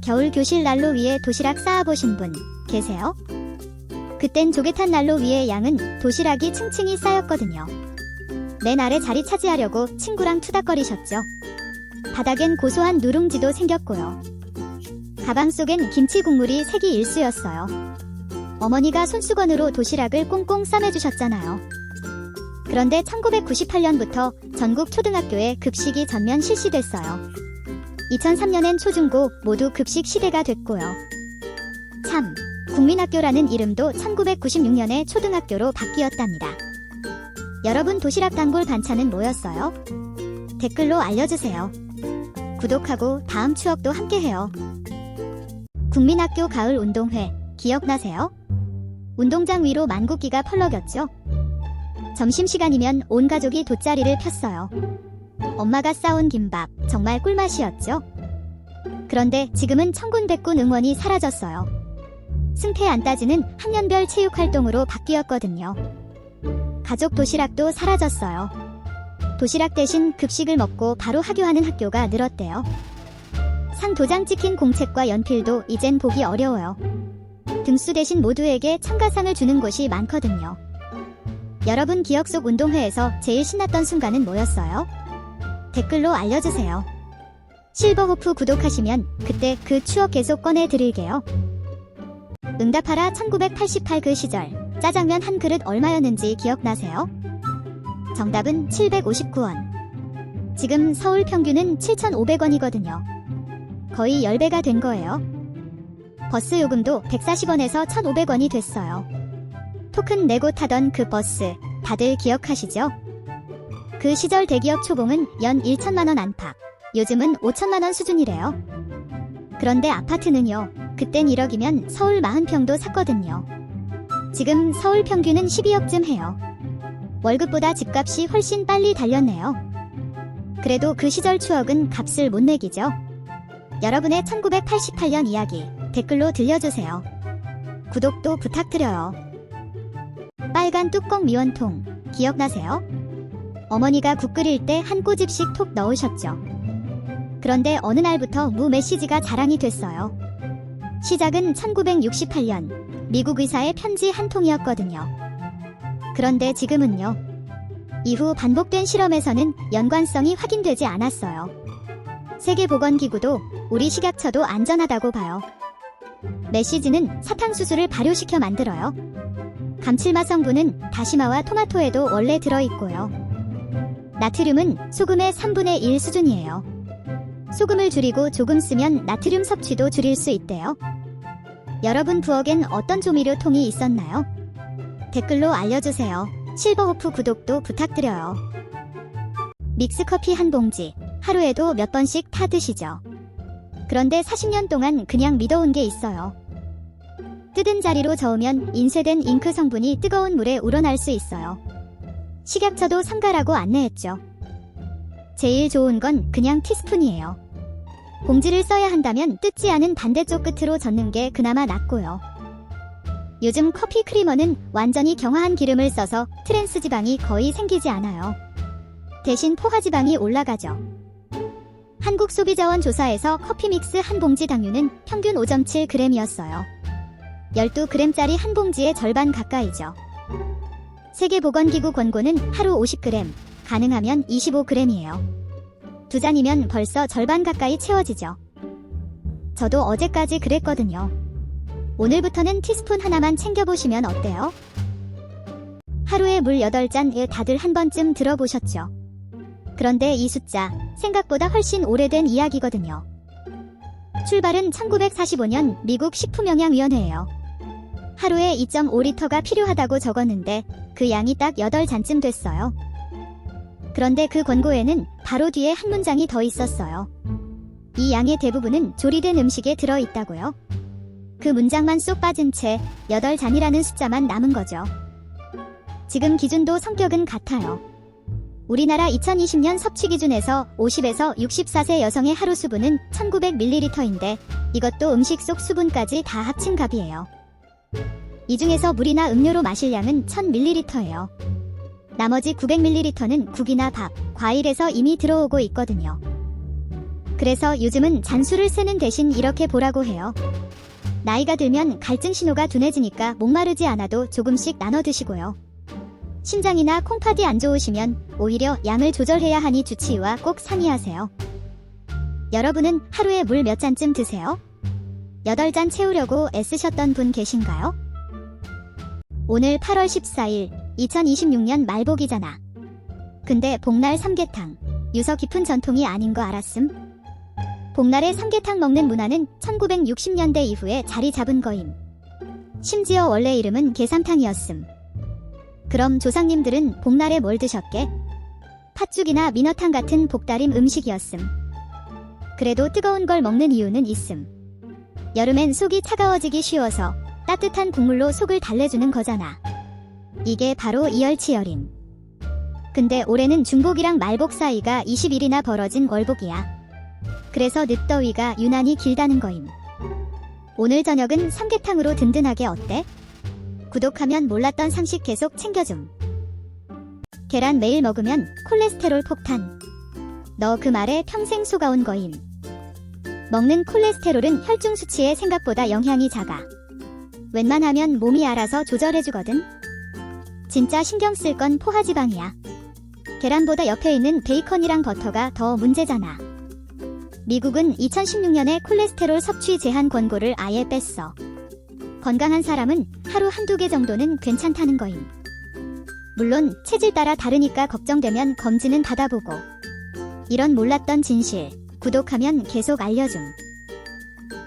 겨울 교실 난로 위에 도시락 쌓아보신 분 계세요? 그땐 조개탄 난로 위에 양은 도시락이 층층이 쌓였거든요. 맨 아래 자리 차지하려고 친구랑 투닥거리셨죠. 바닥엔 고소한 누룽지도 생겼고요. 가방 속엔 김치 국물이 색이 일수였어요. 어머니가 손수건으로 도시락을 꽁꽁 싸매주셨잖아요. 그런데 1998년부터 전국 초등학교에 급식이 전면 실시됐어요. 2003년엔 초중고 모두 급식 시대가 됐고요. 참, 국민학교라는 이름도 1996년에 초등학교로 바뀌었답니다. 여러분 도시락 단골 반찬은 뭐였어요? 댓글로 알려주세요. 구독하고 다음 추억도 함께해요. 국민학교 가을 운동회 기억나세요? 운동장 위로 만국기가 펄럭였죠? 점심시간이면 온 가족이 돗자리를 폈어요. 엄마가 싸온 김밥 정말 꿀맛이었죠? 그런데 지금은 천군백군 응원이 사라졌어요. 승패 안 따지는 학년별 체육활동으로 바뀌었거든요. 가족 도시락도 사라졌어요. 도시락 대신 급식을 먹고 바로 하교하는 학교가 늘었대요. 상 도장 찍힌 공책과 연필도 이젠 보기 어려워요. 등수 대신 모두에게 참가상을 주는 곳이 많거든요. 여러분 기억 속 운동회에서 제일 신났던 순간은 뭐였어요? 댓글로 알려주세요. 실버호프 구독하시면 그때 그 추억 계속 꺼내드릴게요. 응답하라 1988 그 시절 짜장면 한 그릇 얼마였는지 기억나세요? 정답은 759원. 지금 서울 평균은 7,500원이거든요. 거의 10배가 된 거예요. 버스 요금도 140원에서 1,500원이 됐어요. 토큰 내고 타던 그 버스 다들 기억하시죠? 그 시절 대기업 초봉은 연 1천만원 안팎, 요즘은 5천만원 수준이래요. 그런데 아파트는요, 그땐 1억이면 서울 40평도 샀거든요. 지금 서울 평균은 12억쯤 해요. 월급보다 집값이 훨씬 빨리 달렸네요. 그래도 그 시절 추억은 값을 못 내기죠. 여러분의 1988년 이야기 댓글로 들려주세요. 구독도 부탁드려요. 빨간 뚜껑 미원통 기억나세요? 어머니가 국 끓일 때 한 꼬집씩 톡 넣으셨죠. 그런데 어느 날부터 무 메시지가 자랑이 됐어요. 시작은 1968년 미국 의사의 편지 한 통이었거든요. 그런데 지금은요. 이후 반복된 실험에서는 연관성이 확인되지 않았어요. 세계보건기구도 우리 식약처도 안전하다고 봐요. 메시지는 사탕수수를 발효시켜 만들어요. 감칠맛 성분은 다시마와 토마토에도 원래 들어있고요. 나트륨은 소금의 3분의 1 수준이에요. 소금을 줄이고 조금 쓰면 나트륨 섭취도 줄일 수 있대요. 여러분 부엌엔 어떤 조미료 통이 있었나요? 댓글로 알려주세요. 실버호프 구독도 부탁드려요. 믹스커피 한 봉지 하루에도 몇 번씩 타 드시죠? 그런데 40년 동안 그냥 믿어온 게 있어요. 뜯은 자리로 저으면 인쇄된 잉크 성분이 뜨거운 물에 우러날 수 있어요. 식약처도 삼가라고 안내했죠. 제일 좋은 건 그냥 티스푼이에요. 봉지를 써야 한다면 뜯지 않은 반대쪽 끝으로 젓는 게 그나마 낫고요. 요즘 커피 크리머는 완전히 경화한 기름을 써서 트랜스 지방이 거의 생기지 않아요. 대신 포화 지방이 올라가죠. 한국소비자원 조사에서 커피 믹스 한 봉지 당류는 평균 5.7g이었어요. 12g짜리 한 봉지의 절반 가까이죠. 세계보건기구 권고는 하루 50g, 가능하면 25g이에요. 2잔이면 벌써 절반 가까이 채워지죠. 저도 어제까지 그랬거든요. 오늘부터는 티스푼 하나만 챙겨보시면 어때요? 하루에 물 8잔 다들 한 번쯤 들어보셨죠? 그런데 이 숫자 생각보다 훨씬 오래된 이야기거든요. 출발은 1945년 미국 식품영양위원회예요. 하루에 2.5리터가 필요하다고 적었는데 그 양이 딱 8잔쯤 됐어요. 그런데 그 권고에는 바로 뒤에 한 문장이 더 있었어요. 이 양의 대부분은 조리된 음식에 들어있다고요. 그 문장만 쏙 빠진 채 8잔이라는 숫자만 남은 거죠. 지금 기준도 성격은 같아요. 우리나라 2020년 섭취 기준에서 50에서 64세 여성의 하루 수분은 1900ml인데 이것도 음식 속 수분까지 다 합친 값이에요. 이 중에서 물이나 음료로 마실 양은 1000ml예요. 나머지 900ml는 국이나 밥, 과일에서 이미 들어오고 있거든요. 그래서 요즘은 잔수를 세는 대신 이렇게 보라고 해요. 나이가 들면 갈증 신호가 둔해지니까 목마르지 않아도 조금씩 나눠 드시고요. 심장이나 콩팥이 안 좋으시면 오히려 양을 조절해야 하니 주치의와 꼭 상의하세요. 여러분은 하루에 물 몇 잔쯤 드세요? 8잔 채우려고 애쓰셨던 분 계신가요? 오늘 8월 14일 2026년 말복이잖아. 근데 복날 삼계탕 유서 깊은 전통이 아닌 거 알았음? 복날에 삼계탕 먹는 문화는 1960년대 이후에 자리 잡은 거임. 심지어 원래 이름은 게삼탕이었음. 그럼 조상님들은 복날에 뭘 드셨게? 팥죽이나 민어탕 같은 복다림 음식이었음. 그래도 뜨거운 걸 먹는 이유는 있음. 여름엔 속이 차가워지기 쉬워서 따뜻한 국물로 속을 달래주는 거잖아. 이게 바로 이열치열임. 근데 올해는 중복이랑 말복 사이가 20일이나 벌어진 월복이야. 그래서 늦더위가 유난히 길다는 거임. 오늘 저녁은 삼계탕으로 든든하게 어때? 구독하면 몰랐던 상식 계속 챙겨줌. 계란 매일 먹으면 콜레스테롤 폭탄. 너 그 말에 평생 속아온 거임. 먹는 콜레스테롤은 혈중 수치에 생각보다 영향이 작아. 웬만하면 몸이 알아서 조절해주거든. 진짜 신경 쓸 건 포화지방이야. 계란보다 옆에 있는 베이컨이랑 버터가 더 문제잖아. 미국은 2016년에 콜레스테롤 섭취 제한 권고를 아예 뺐어. 건강한 사람은 하루 한두 개 정도는 괜찮다는 거임. 물론 체질 따라 다르니까 걱정되면 검진은 받아보고. 이런 몰랐던 진실, 구독하면 계속 알려줌.